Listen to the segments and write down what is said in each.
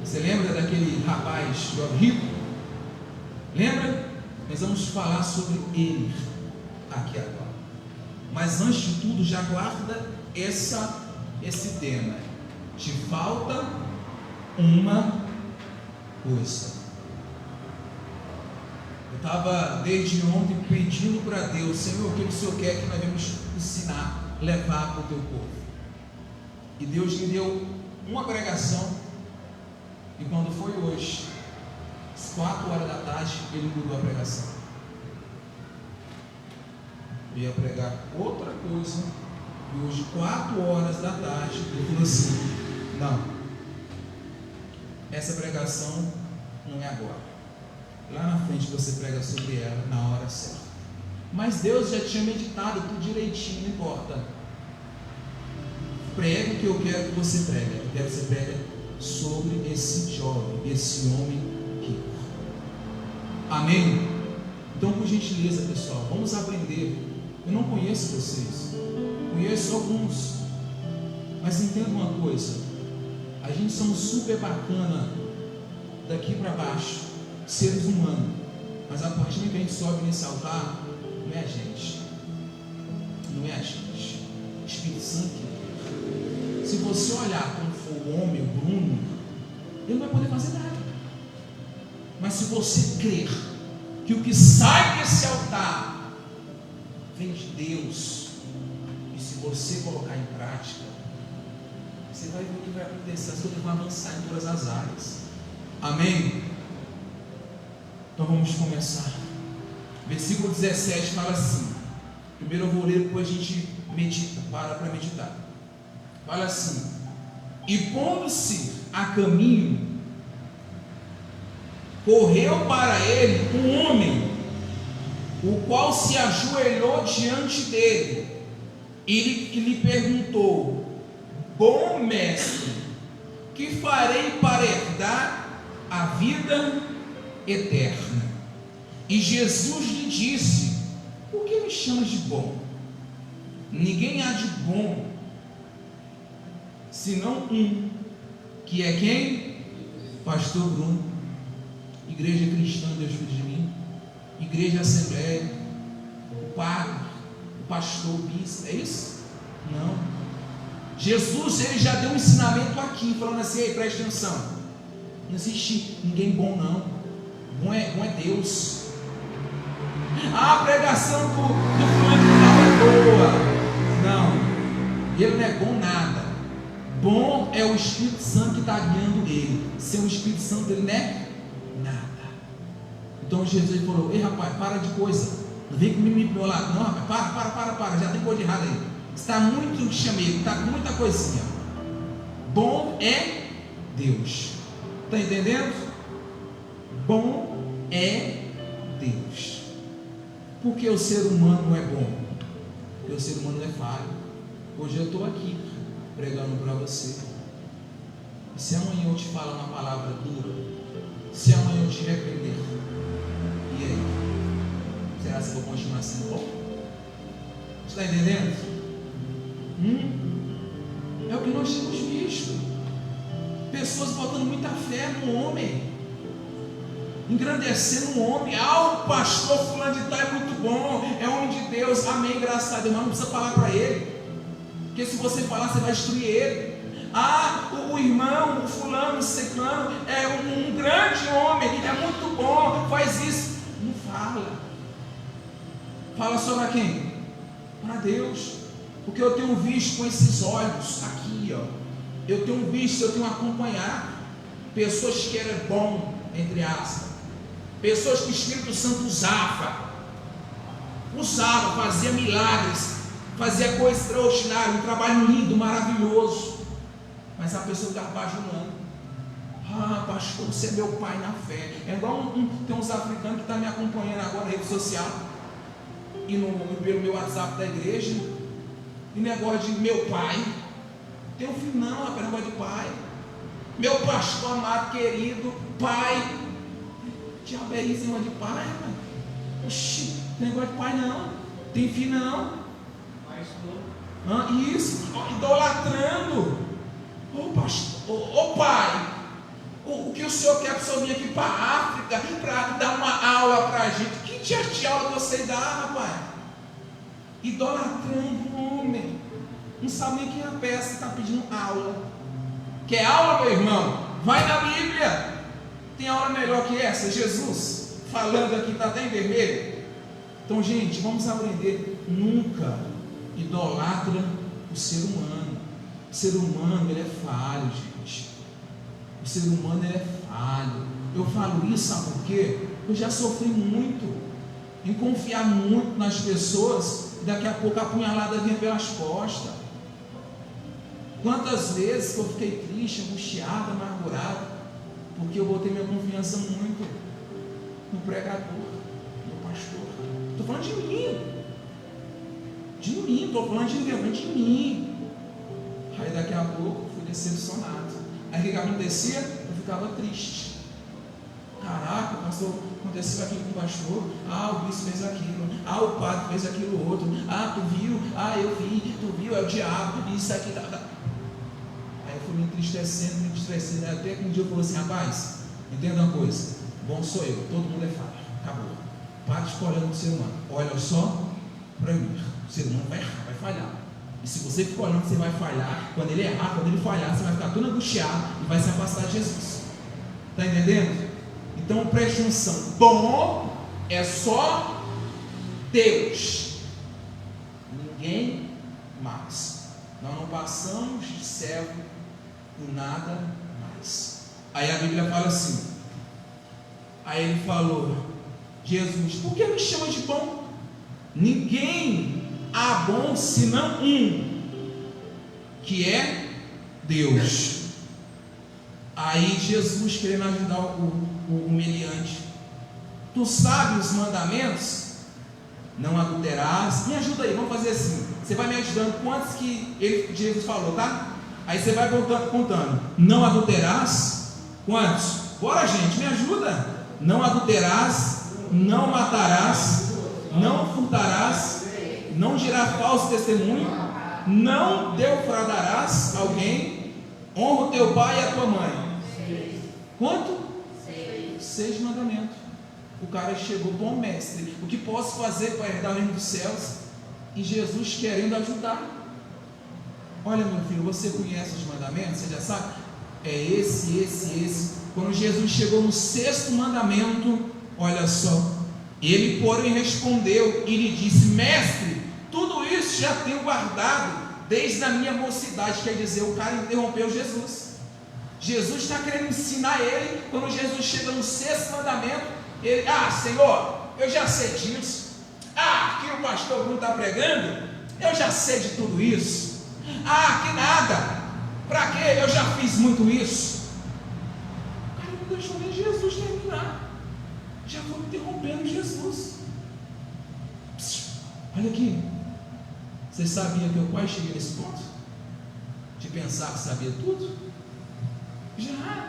Você lembra daquele rapaz rico? Lembra? Nós vamos falar sobre ele aqui agora. Mas antes de tudo, já guarda esse tema. Te falta uma coisa. Eu estava desde ontem pedindo para Deus: Senhor, o que o Senhor quer que nós vamos ensinar, levar para o teu povo? E Deus me deu uma pregação. E quando foi hoje, às 4 horas da tarde, Ele mudou a pregação. Eu ia pregar outra coisa. E hoje, 4 horas da tarde, Ele falou assim: não, essa pregação não é agora. Lá na frente você prega sobre ela na hora certa. Mas Deus já tinha meditado tudo direitinho, não importa. Prega o que eu quero que você pregue. Eu quero que você pregue sobre esse jovem, esse homem rico. Amém? Então, por gentileza, pessoal, vamos aprender. Eu não conheço vocês, conheço alguns, mas entenda uma coisa: a gente somos super bacana daqui para baixo, seres humanos, mas a partir do que a gente sobe nesse altar, não é a gente, não é a gente, Espírito Santo. Se você olhar como for o homem, o Bruno, ele não vai poder fazer nada. Mas se você crer que o que sai desse altar vem de Deus, e se você colocar em prática, você vai ver o que vai acontecer. As coisas vão avançar em todas as áreas. Amém? Então vamos começar. Versículo 17 fala assim. Primeiro eu vou ler, depois a gente medita, para meditar. Fala assim: e pondo-se a caminho, correu para ele um homem, o qual se ajoelhou diante dele e lhe perguntou: bom mestre, que farei para herdar a vida eterna? E Jesus lhe disse: por que me chamas de bom? Ninguém há de bom senão um, que é quem? Pastor Bruno. Igreja Cristã Deus Filho de Mim, Igreja Assembleia, o padre, o pastor, o bispo, é isso? Não. Jesus, ele já deu um ensinamento aqui, falando assim: ei, preste atenção, não existe ninguém bom não, bom é Deus. A pregação do fulano de tal é boa, não, ele não é bom nada. Bom é o Espírito Santo que está guiando ele. Sem o Espírito Santo ele não é nada. Então Jesus falou: ei rapaz, para de coisa, não vem comigo pro meu lado, não rapaz, para, já tem coisa errada aí, está muito chamego, está com muita coisinha. Bom é Deus, está entendendo? Bom é Deus. Por que o ser humano não é bom? Porque o ser humano não é falho. Hoje eu estou aqui pregando para você. E se amanhã eu te falar uma palavra dura, se amanhã eu te repreender, e aí? Será que eu vou continuar sendo bom? Você está entendendo? É o que nós temos visto. Pessoas botando muita fé no homem, engrandecendo um homem. O pastor fulano de tal é muito bom, é homem de Deus, amém, graças a Deus. Mas não precisa falar para ele, porque se você falar, você vai destruir ele. O irmão, o fulano, o ciclano é um grande homem, é muito bom, faz isso. Não fala. Fala só para quem? Para Deus. Porque eu tenho visto com esses olhos aqui, ó. Eu tenho visto, eu tenho acompanhado pessoas que eram bom, entre aspas, pessoas que o Espírito Santo usava, fazia milagres, fazia coisa extraordinária, um trabalho lindo, maravilhoso, mas a pessoa está bajulando. Pastor, você é meu pai na fé. É igual tem uns africanos que estão me acompanhando agora na rede social e pelo meu WhatsApp da igreja, e negócio de meu pai. Tem um filho não, rapaz, negócio de pai. Meu pastor amado, querido, pai. Diabo é isso, negócio de pai, rapaz. Oxi, negócio de pai não. Tem filho não. Isso, idolatrando. Pastor, pai. O que o Senhor quer que o Senhor vir aqui para a África para dar uma aula para a gente? Que tipo de aula você dá, rapaz? Idolatrando o homem. Não sabe nem quem é a peça, está pedindo aula. Quer aula, meu irmão? Vai na Bíblia. Tem aula melhor que essa? Jesus falando aqui, está até em vermelho. Então, gente, vamos aprender. Nunca idolatra o ser humano. O ser humano, ele é falho, gente. O ser humano, ele é falho. Eu falo isso, sabe por quê? Eu já sofri muito em confiar muito nas pessoas e daqui a pouco a punhalada vinha pelas costas. Quantas vezes que eu fiquei triste, angustiado, amargurado, porque eu botei minha confiança muito no pregador, no pastor. Estou falando de mim, estou falando de mim. Aí daqui a pouco eu fui decepcionado. Aí o que acontecia? Eu ficava triste. Caraca, pastor, aconteceu aquilo com o pastor. O bispo fez aquilo. O padre fez aquilo outro. Tu viu? Eu vi. Tu viu? É o diabo. Isso aqui. Aí eu fui me entristecendo. Até que um dia eu falei assim: rapaz, entenda uma coisa. Bom sou eu. Todo mundo é falho. Acabou. Para de ficar olhando para o ser humano. Olha só para mim. O ser humano vai errar, vai falhar. E se você ficar olhando, você vai falhar. Quando ele errar, quando ele falhar, você vai ficar todo angustiado e vai se afastar de Jesus. Está entendendo? Então preste atenção. Bom é só Deus, ninguém mais. Nós não passamos de servo por nada mais. Aí a Bíblia fala assim. Aí ele falou: Jesus, por que me chama de bom? Ninguém há bom senão um, que é Deus. Aí Jesus, querendo ajudar o humilhante: tu sabes os mandamentos? Não adulterarás. Me ajuda aí, vamos fazer assim. Você vai me ajudando quantos que Jesus falou, tá? Aí você vai contando. Não adulterarás? Quantos? Bora, gente, me ajuda. Não adulterarás, não matarás, não furtarás, não dirás falso testemunho, não defraudarás alguém, honra o teu pai e a tua mãe. Quanto? 6 mandamentos. O cara chegou: bom mestre, o que posso fazer para herdar o reino dos céus? E Jesus querendo ajudar. Olha, meu filho, você conhece os mandamentos? Você já sabe? É esse. Quando Jesus chegou no 6º mandamento, olha só, ele porém respondeu e lhe disse: mestre, tudo isso já tenho guardado desde a minha mocidade. Quer dizer, o cara interrompeu Jesus. Jesus está querendo ensinar ele. Quando Jesus chega no 6º mandamento, ele: Senhor, eu já sei disso. Que o pastor Bruno está pregando, eu já sei de tudo isso. Que nada, para quê? Eu já fiz muito isso. O cara não deixou nem Jesus terminar, já foi interrompendo Jesus. Olha aqui, vocês sabiam que eu quase cheguei nesse ponto? De pensar que sabia tudo? Já.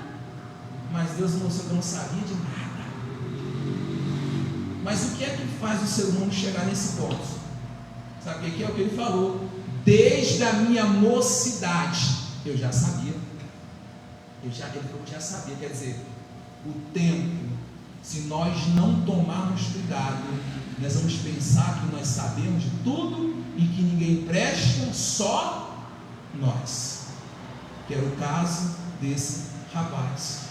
Mas Deus mostrou que eu não sabia de nada. Mas o que é que faz o ser humano chegar nesse ponto? Sabe o que é o que ele falou? Desde a minha mocidade eu já sabia. Ele já sabia. Quer dizer, o tempo, se nós não tomarmos cuidado, nós vamos pensar que nós sabemos de tudo e que ninguém presta, só nós. Que era o caso desse rapaz.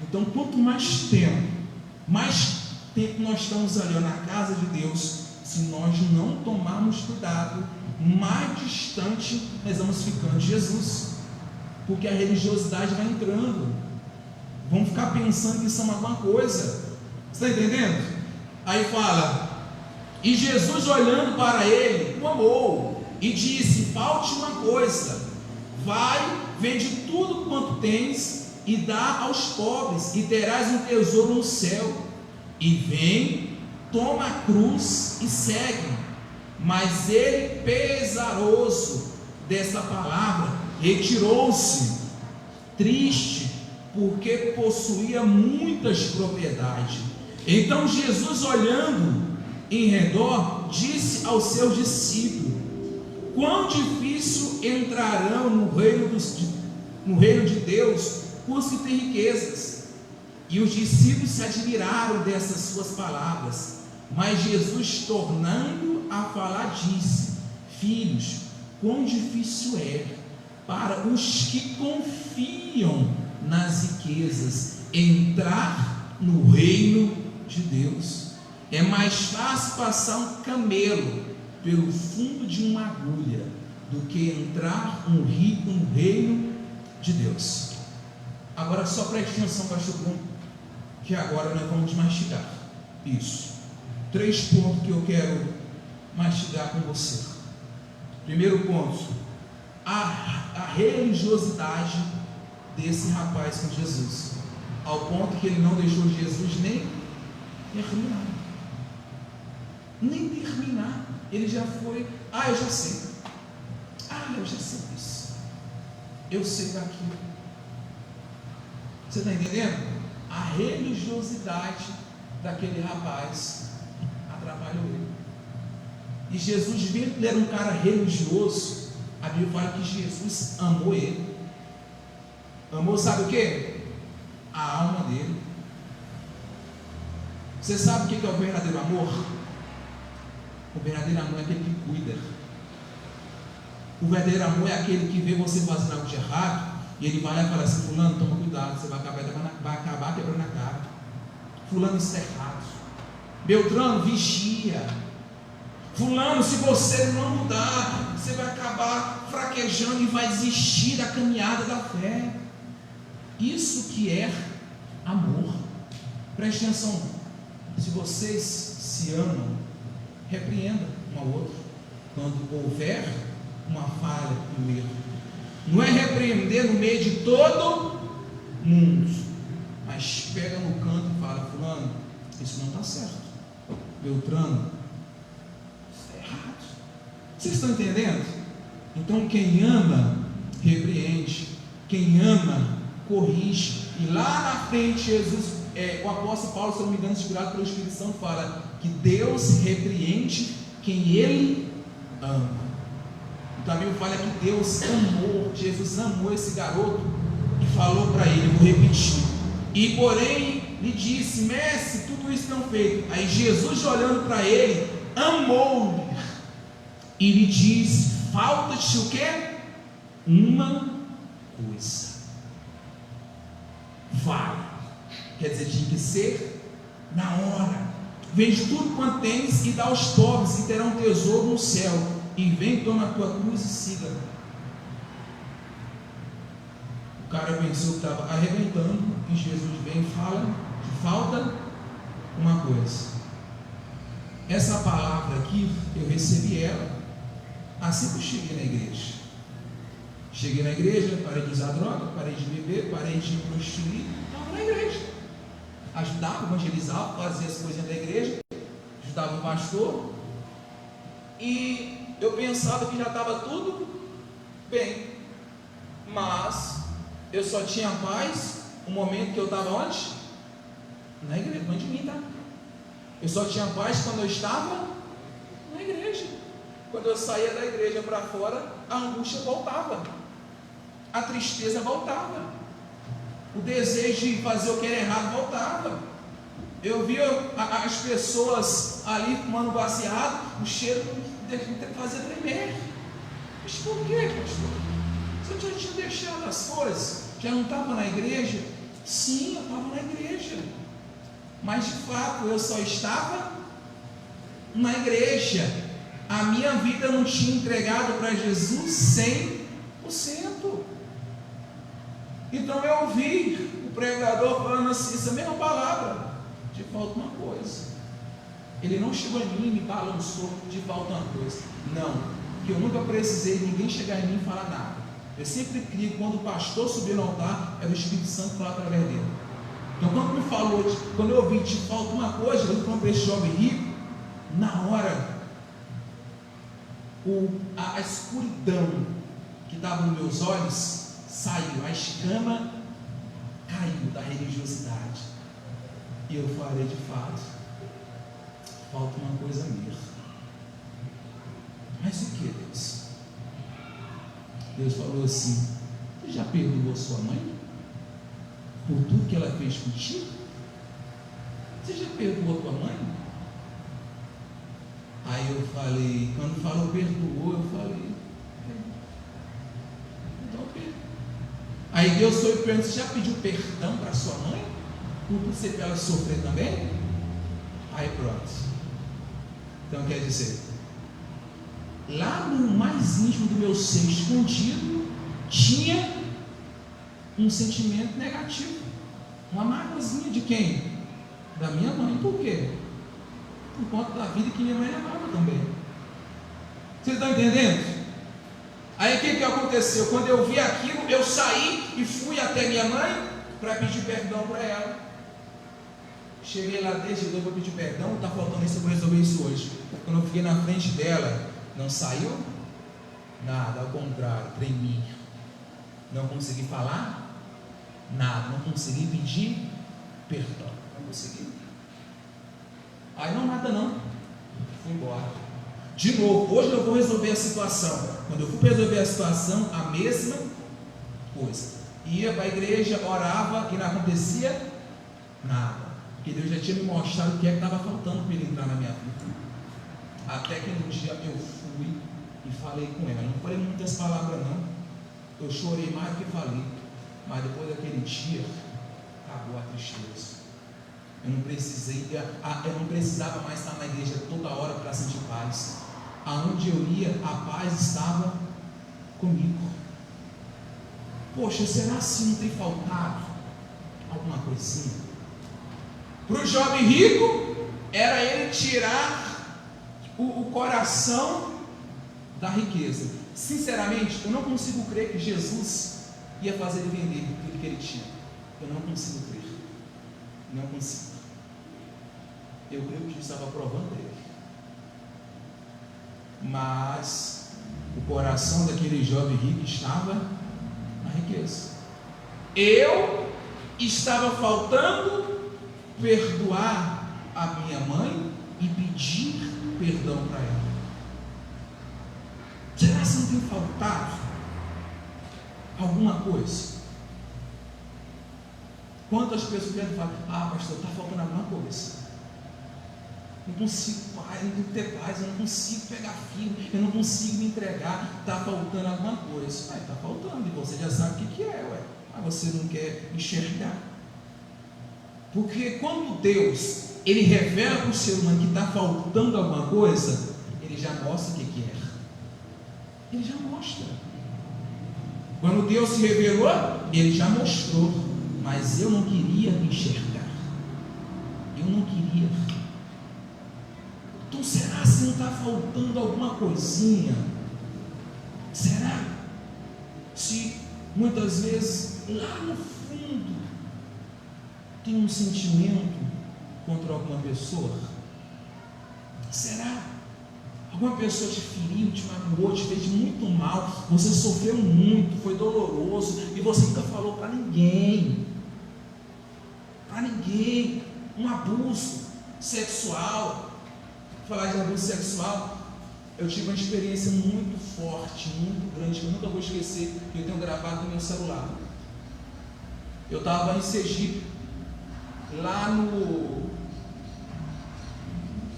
Então, quanto mais tempo nós estamos ali na casa de Deus, se nós não tomarmos cuidado, mais distante nós vamos ficando de Jesus, porque a religiosidade vai entrando, vamos ficar pensando que são alguma coisa. Você está entendendo? Aí fala: e Jesus, olhando para ele, o amou e disse: falte uma coisa, vai, vende tudo quanto tens e dá aos pobres, e terás um tesouro no céu, e vem, toma a cruz e segue. Mas ele, pesaroso dessa palavra, retirou-se, triste, porque possuía muitas propriedades. Então Jesus, olhando em redor, disse aos seus discípulos: quão difícil entrarão no reino de Deus os que têm riquezas. E os discípulos se admiraram dessas suas palavras. Mas Jesus, tornando a falar, disse: filhos, quão difícil é para os que confiam nas riquezas entrar no reino de Deus. É mais fácil passar um camelo pelo fundo de uma agulha do que entrar um rico no reino de Deus. Agora só preste atenção, pastor Bruno, que agora nós vamos mastigar isso. 3 pontos que eu quero mastigar com você. Primeiro ponto: a religiosidade desse rapaz com Jesus, ao ponto que ele não deixou Jesus nem terminar. Ele já foi: eu já sei. Eu já sei disso. Eu sei daquilo. Você está entendendo? A religiosidade daquele rapaz atrapalhou ele. E Jesus, vendo que ele era um cara religioso, a Bíblia fala que Jesus amou ele. Amou, sabe o que? A alma dele. Você sabe o que é o verdadeiro amor? O verdadeiro amor é aquele que cuida. O verdadeiro amor é aquele que vê você fazendo algo de errado e ele vai lá e fala assim: fulano, toma cuidado, você vai acabar quebrando a cara. Fulano, isso é errado. Beltrano, vigia. Fulano, se você não mudar, você vai acabar fraquejando e vai desistir da caminhada da fé. Isso que é amor. Preste atenção: se vocês se amam, repreenda um ao outro quando houver uma falha no erro. Não é repreender no meio de todo mundo, mas pega no canto e fala: fulano, isso não está certo. Beltrano, isso é errado. Vocês estão entendendo? Então quem ama, repreende. Quem ama, corrige. E lá na frente, Jesus, o apóstolo Paulo, se não me engano, inspirado pelo Espírito Santo, fala que Deus repreende quem Ele ama. Então a Bíblia fala que Deus amou, Jesus amou esse garoto e falou para ele, vou repetir: e porém lhe disse: mestre, tudo isso não feito. Aí Jesus, olhando para ele, amou-lhe e lhe disse: falta-te o quê? Uma coisa. Vai. Quer dizer, tinha que ser na hora. Vende tudo quanto tens e dá aos pobres, e terá um tesouro no céu. E vem, toma a tua cruz e siga. O cara pensou que estava arrebentando, e Jesus vem e fala que falta uma coisa. Essa palavra aqui, eu recebi ela assim que eu cheguei na igreja. Cheguei na igreja, parei de usar droga, parei de beber, parei de me prostituir, estava na igreja. Ajudava, evangelizava, fazia as coisinhas da igreja, ajudava o pastor, e eu pensava que já estava tudo bem, mas eu só tinha paz no momento que eu estava onde? Na igreja, não de mim, tá? Eu só tinha paz quando eu estava na igreja. Quando eu saía da igreja para fora, a angústia voltava, a tristeza voltava, o desejo de fazer o que era errado voltava. Eu via as pessoas ali fumando baseado, o cheiro fazia tremer. Mas por que, pastor? Você já tinha deixado as coisas? Já não estava na igreja? Sim, eu estava na igreja, mas de fato eu só estava na igreja. A minha vida não tinha entregado para Jesus 100%. Então eu ouvi o pregador falando assim, essa mesma palavra: te falta uma coisa. Ele não chegou em mim e me balançou, te falta uma coisa. Não, que eu nunca precisei de ninguém chegar em mim e falar nada. Eu sempre criei que quando o pastor subiu no altar, era o Espírito Santo falar através dele. Então quando me falou, quando eu ouvi te falta uma coisa, eu falei para esse jovem rico, na hora a escuridão que estava nos meus olhos saiu, a escama caiu da religiosidade, e eu falei: de fato, falta uma coisa mesmo. Mas o que, Deus? Deus falou assim: você já perdoou sua mãe? por tudo que ela fez contigo? Você já perdoou a tua mãe? Aí eu falei, quando falou perdoou, eu falei, então perdoa. Aí Deus foi e perguntou, você já pediu perdão para sua mãe? Por você para ela sofrer também? Aí pronto. Então quer dizer, lá no mais íntimo do meu ser escondido, tinha um sentimento negativo, uma mágoazinha de quem? Da minha mãe. Por quê? Por conta da vida que minha mãe levava também. Vocês estão entendendo? Aí o que aconteceu? Quando eu vi aquilo, eu saí e fui até minha mãe para pedir perdão para ela. Cheguei lá desde eu vou pedir perdão, está faltando isso, eu vou resolver isso hoje. Quando eu fiquei na frente dela, não saiu nada, ao contrário, tremi. Não consegui falar nada, não consegui pedir perdão, não consegui. Aí não, nada não, fui embora. De novo, hoje eu vou resolver a situação. Quando eu fui resolver a situação, a mesma coisa. Ia para a igreja, orava e não acontecia nada. Porque Deus já tinha me mostrado o que é que estava faltando para ele entrar na minha vida. Até que no dia eu fui e falei com ela. Não falei muitas palavras não. Eu chorei mais do que falei. Mas depois daquele dia, acabou a tristeza. Eu não precisava mais estar na igreja toda hora para sentir paz. Aonde eu ia, a paz estava comigo. Poxa, será assim não tem faltado alguma coisinha? Para o jovem rico, era ele tirar o coração da riqueza. Sinceramente, eu não consigo crer que Jesus ia fazer ele vender tudo que ele tinha. Eu não consigo crer. Não consigo. Eu creio que Jesus estava provando ele. Mas o coração daquele jovem rico estava na riqueza. Eu estava faltando perdoar a minha mãe e pedir perdão para ela. Será que não tem faltado alguma coisa? Quantas pessoas vêm falar, pastor, está faltando alguma coisa? Não consigo paz, não consigo ter paz, eu não consigo pegar filho, eu não consigo me entregar, está faltando alguma coisa. Está faltando, e você já sabe o que é, ué. Mas você não quer enxergar. Porque quando Deus, Ele revela para o ser humano que está faltando alguma coisa, Ele já mostra o que é. Ele já mostra. Quando Deus se revelou, Ele já mostrou. Mas eu não queria enxergar. Eu não queria. Então será se não está faltando alguma coisinha? Será? Se muitas vezes lá no fundo tem um sentimento contra alguma pessoa? Será? Alguma pessoa te feriu, te magoou, te fez muito mal, você sofreu muito, foi doloroso, e você nunca falou para ninguém. Para ninguém. Um abuso sexual. Falar de abuso sexual, eu tive uma experiência muito forte, muito grande, que eu nunca vou esquecer, que eu tenho gravado no meu celular. Eu estava em Sergipe, lá no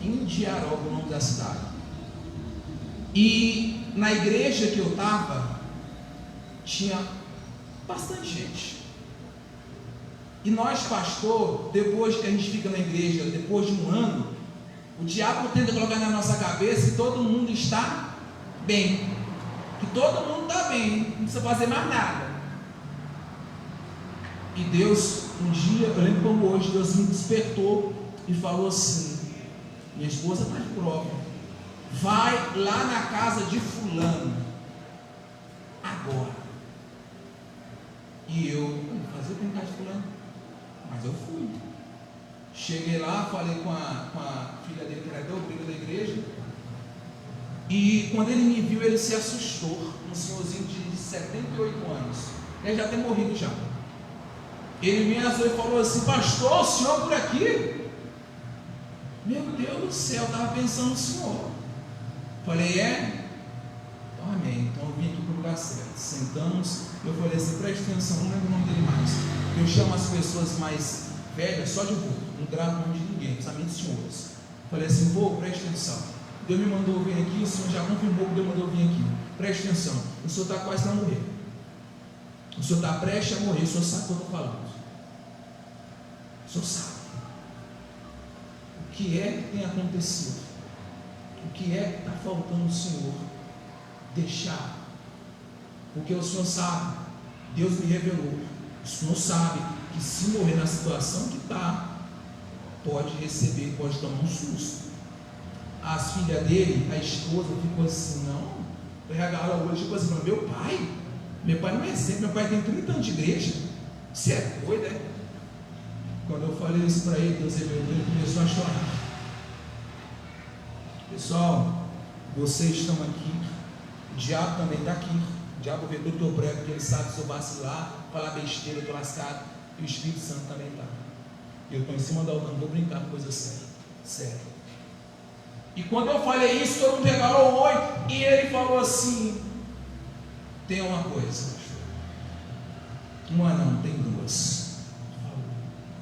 Indiaroba, o nome da cidade. E na igreja que eu estava, tinha bastante gente. E nós, pastor, depois que a gente fica na igreja, depois de um ano, o diabo tenta colocar na nossa cabeça que todo mundo está bem. Que todo mundo está bem, não precisa fazer mais nada. E Deus, um dia, eu lembro como hoje, Deus me despertou e falou assim: minha esposa está de prova, vai lá na casa de fulano agora. E eu, vou fazer o que na casa de fulano? Mas eu fui. Cheguei lá, falei com a filha dele, que era da obreira da igreja, e quando ele me viu, ele se assustou. Um senhorzinho de 78 anos, ele já tem morrido já. Ele me assustou e falou assim: pastor, o senhor por aqui? Meu Deus do céu, eu estava pensando no senhor. Falei, é? Então, amém, então eu vim aqui para o lugar certo. Sentamos, eu falei assim, preste atenção, não lembro o nome dele mais. Eu chamo as pessoas mais velhas só de vô, não gravo o nome de ninguém, principalmente senhoras. Falei assim: vô, preste atenção. Deus me mandou vir aqui, o Senhor já confirmou que Deus mandou vir aqui. Preste atenção, o Senhor está quase para morrer. O Senhor está prestes a morrer, o Senhor sabe o que eu estou falando. O Senhor sabe. O que é que tem acontecido? O que é que está faltando o Senhor deixar? Porque o Senhor sabe, Deus me revelou, o Senhor sabe que se morrer na situação que está, pode receber, pode tomar um susto. As filhas dele, a esposa, ficou assim: não, eu regalo hoje, tipo assim, meu pai não é sempre, meu pai tem 30 anos de igreja, você é doido, é? Quando eu falei isso para ele, Deus revelou, ele começou a chorar. Pessoal, vocês estão aqui, o diabo também está aqui, o diabo vê todo o teu prego, porque ele sabe que se eu vacilar, falar besteira, eu estou lascado, e o Espírito Santo também está. Eu estou em cima da outra, não vou brincar com coisa séria. E quando eu falei isso, todo mundo regalou o olho, e ele falou assim: tem uma coisa, uma não, tem duas.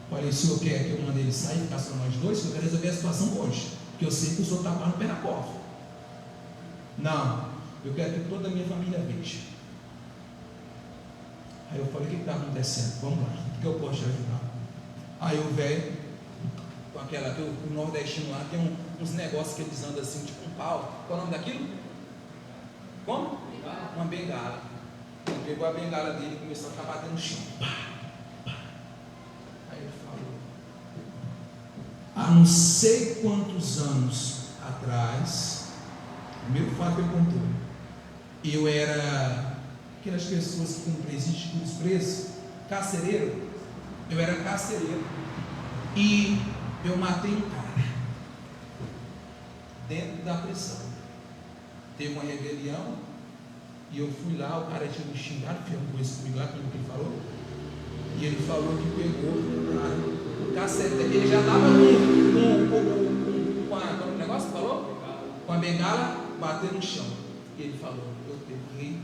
Falei: o senhor quer que eu mande ele sair e ficar só nós dois? Eu quero resolver a situação hoje, porque eu sei que o senhor está no pé na cova. Não, eu quero que toda a minha família veja. Aí eu falei: o que está acontecendo? Vamos lá, o que eu posso te ajudar? Aí o velho, com aquela, o nordestino lá, tem uns negócios que eles andam assim, tipo um pau. Qual é o nome daquilo? Como? Uma bengala. Ele pegou a bengala dele e começou a ficar batendo no chão. Aí ele falou: há não sei quantos anos atrás, o primeiro fato que ele contou, eu era aquelas pessoas que com presídio de presos, carcereiro. Eu era carcereiro e eu matei um cara dentro da prisão. Teve uma rebelião e eu fui lá, o cara tinha me xingado, fez uma coisa comigo lá, como que ele falou, e ele falou que pegou o carcereiro, ele já estava com o negócio, falou? Com a bengala, bateu no chão. E ele falou: eu peguei,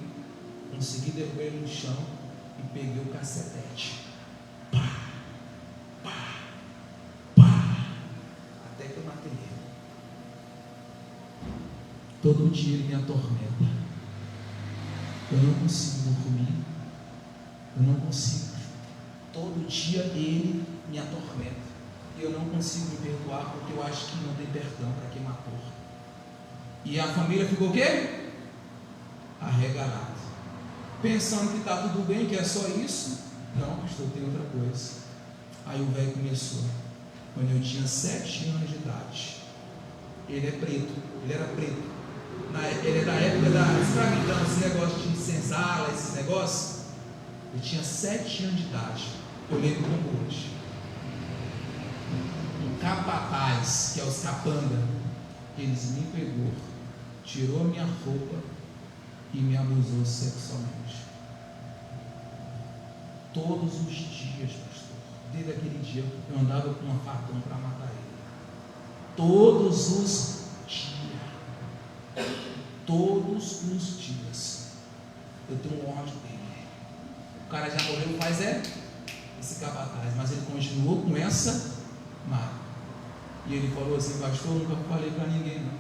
consegui derrubar ele no chão e peguei o cacetete. Até que eu matei ele. Todo dia ele me atormenta. Eu não consigo dormir. Eu não consigo. Todo dia ele me atormenta. Eu não consigo me perdoar, porque eu acho que não tem perdão para quem matou. E a família ficou o quê? Arregalada, pensando que está tudo bem, que é só isso. Não, pastor, tem outra coisa. Aí o velho começou. Quando eu tinha 7 anos de idade, ele é preto, ele era preto, ele é da época da escravidão, esse negócio de senzala, esses negócios. Eu tinha 7 anos de idade, eu lembro como hoje. Um capataz, que é os capanga, eles me pegou, tirou a minha roupa e me abusou sexualmente. Todos os dias, pastor, desde aquele dia eu andava com uma facão para matar ele. Todos os dias eu tenho ódio dele. O cara já morreu faz esse capataz, mas ele continuou com essa marca. E ele falou assim: pastor, nunca falei para ninguém não,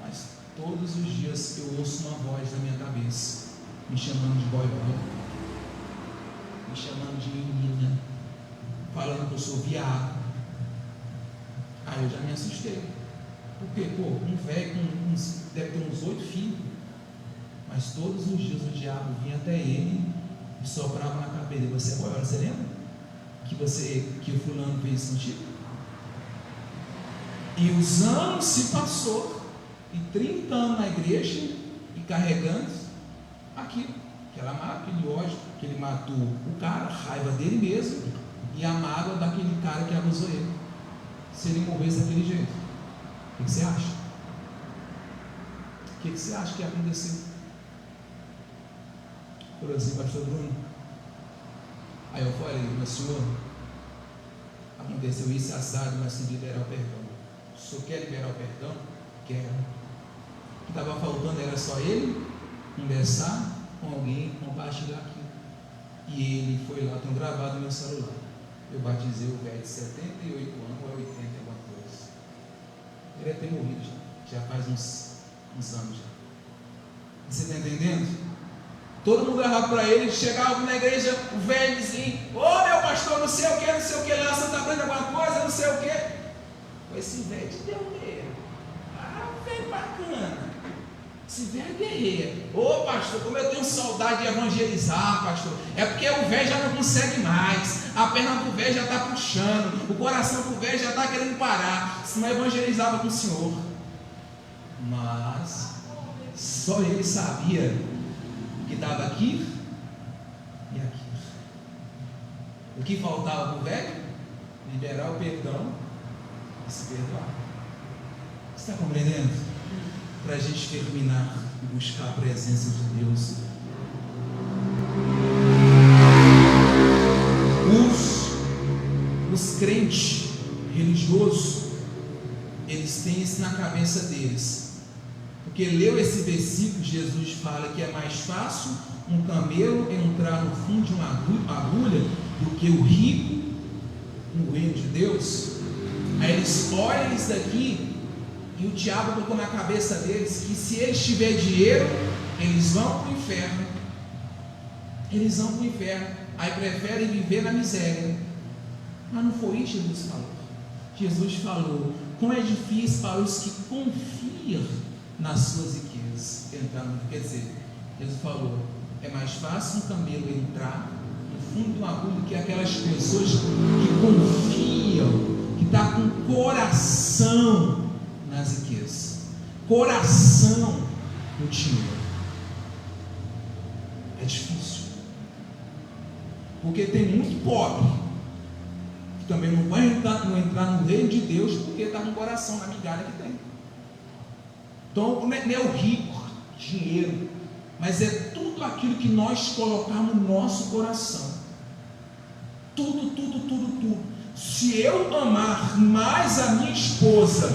mas todos os dias eu ouço uma voz na minha cabeça me chamando de boy, me chamando de menina, falando que eu sou viado. Aí eu já me assustei, porque um velho deve ter uns 8 filhos, mas todos os dias o diabo vinha até ele e soprava na cabeça dele: você é boy, você lembra que o fulano fez isso contigo? E os anos se passou, e 30 anos na igreja e carregando aquele ódio, que ele matou o cara, a raiva dele mesmo e a mágoa daquele cara que abusou ele. Se ele morresse daquele jeito, o que você acha? O que você acha que ia acontecer? Falou assim: pastor Bruno. Aí eu falei: meu senhor, aconteceu isso assado, mas sem liberar o perdão. O senhor quer liberar o perdão? Quero. O que estava faltando era só ele conversar com alguém, compartilhar aquilo. E ele foi lá, tenho gravado no meu celular. Eu batizei o velho de 78 anos, ou 80, alguma coisa. Ele deve ter morrido já faz uns anos já. Você está entendendo? Todo mundo olhava para ele, chegava na igreja, o velho dizia: ô meu pastor, não sei o que lá, Santa Branca, alguma coisa, não sei o que. Esse velho te deu medo. Ah, velho bacana. Esse velho é guerreiro. Ô pastor, como eu tenho saudade de evangelizar, pastor. É porque o velho já não consegue mais. A perna do velho já está puxando. O coração do velho já está querendo parar. Se não evangelizava com o Senhor. Mas só ele sabia que estava aqui e aqui. O que faltava para o velho? Liberar o perdão e se perdoar. Você está compreendendo? Para a gente terminar e buscar a presença de Deus. Os crentes religiosos, eles têm isso na cabeça deles. Porque leu esse versículo, Jesus fala que é mais fácil um camelo entrar no fundo de uma agulha do que o rico no reino de Deus. Aí eles olham isso daqui e o diabo colocou na cabeça deles que se eles tiverem dinheiro, eles vão para o inferno. Eles vão para o inferno. Aí preferem viver na miséria. Mas não foi isso que Jesus falou. Jesus falou: como é difícil para os que confiam nas suas riquezas entrar no. Quer dizer, Jesus falou: é mais fácil um camelo entrar no fundo de uma agulha do que aquelas pessoas que confiam, que estão com coração nas riquezas, coração no dinheiro. É difícil, porque tem muito pobre que também não vai entrar no reino de Deus porque está com o coração na migalha que tem. Então não é o rico, dinheiro, mas é tudo aquilo que nós colocamos no nosso coração. Tudo. Se eu amar mais a minha esposa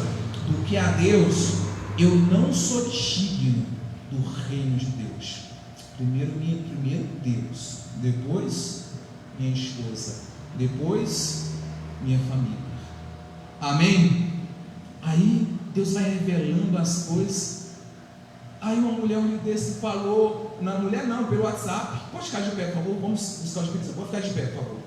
do que a Deus, eu não sou digno do reino de Deus. Primeiro Deus, depois minha esposa, depois minha família. Amém? Aí Deus vai revelando as coisas. Aí uma mulher um dia desse falou, na mulher não, pelo WhatsApp: pode ficar de pé, por favor, vamos buscar o Espírito Santo, pode ficar de pé, por favor.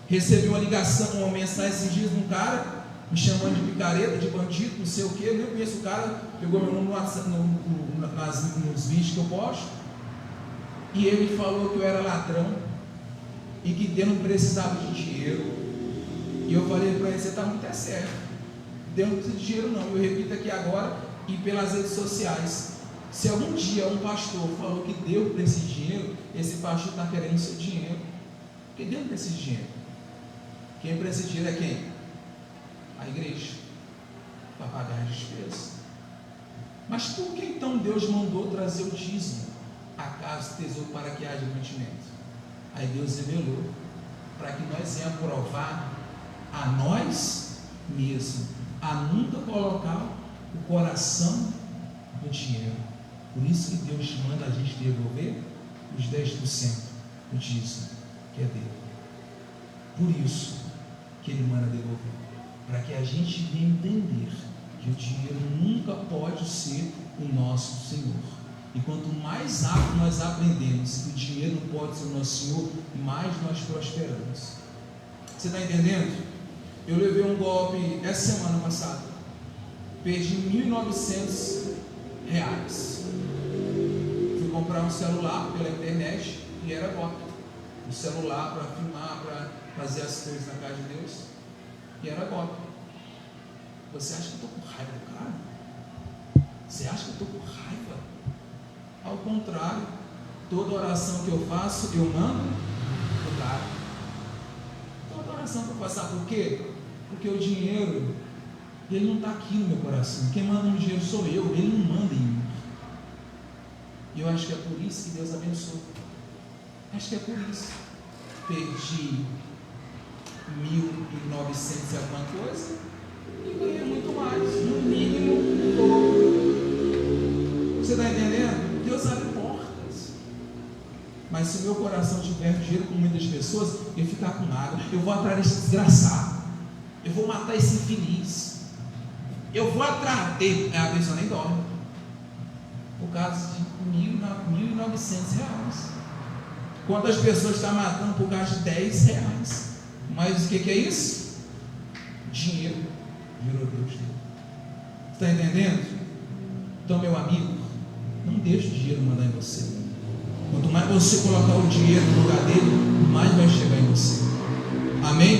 Recebi uma ligação, uma mensagem esses dias de um cara me chamando de picareta, de bandido, não sei o que. Eu nem conheço o cara, pegou meu nome no WhatsApp, nos vídeos que eu posto, e ele me falou que eu era ladrão e que Deus não precisava de dinheiro. E eu falei para ele: você está muito sério, Deus não precisa de dinheiro não. Eu repito aqui agora e pelas redes sociais: se algum dia um pastor falou que Deus precisa de dinheiro, esse pastor está querendo seu dinheiro, porque Deus não precisa de dinheiro. Quem precisa de dinheiro é quem? A igreja, para pagar as despesas. Mas por que então Deus mandou trazer o dízimo, a casa do tesouro, para que haja mantimento? Aí Deus revelou para que nós venhamos provar a nós mesmos, a nunca colocar o coração no dinheiro. Por isso que Deus manda a gente devolver os 10% do dízimo que é dele. Por isso que ele manda devolver, para que a gente venha entender que o dinheiro nunca pode ser o nosso Senhor. E quanto mais rápido nós aprendemos que o dinheiro não pode ser o nosso Senhor, mais nós prosperamos. Você está entendendo? Eu levei um golpe essa semana passada, perdi R$1.900. Fui comprar um celular pela internet e era golpe. Um celular para filmar, para fazer as coisas na casa de Deus, e era golpe. Você acha que eu estou com raiva do cara? Você acha que eu estou com raiva? Ao contrário, toda oração que eu faço, eu mando o cara. Toda oração que eu faço, sabe por quê? Porque o dinheiro, ele não está aqui no meu coração. Quem manda no dinheiro sou eu, ele não manda em mim. E eu acho que é por isso que Deus abençoa. Acho que é por isso. Perdi 1.900 e alguma coisa e ganhei muito mais, no mínimo um dobro. Você está entendendo? Deus abre portas. Mas se o meu coração tiver dinheiro com muitas pessoas, eu ficar com nada, eu vou atrás desse desgraçado, eu vou matar esse infeliz, eu vou atrás dele. A pessoa nem dorme, por causa de R$1.900. Quantas pessoas estão matando por causa de R$10? Mas o que é isso? Dinheiro. Virou Deus dele. Está entendendo? Então, meu amigo, não deixe o dinheiro mandar em você. Quanto mais você colocar o dinheiro no lugar dele, mais vai chegar em você. Amém?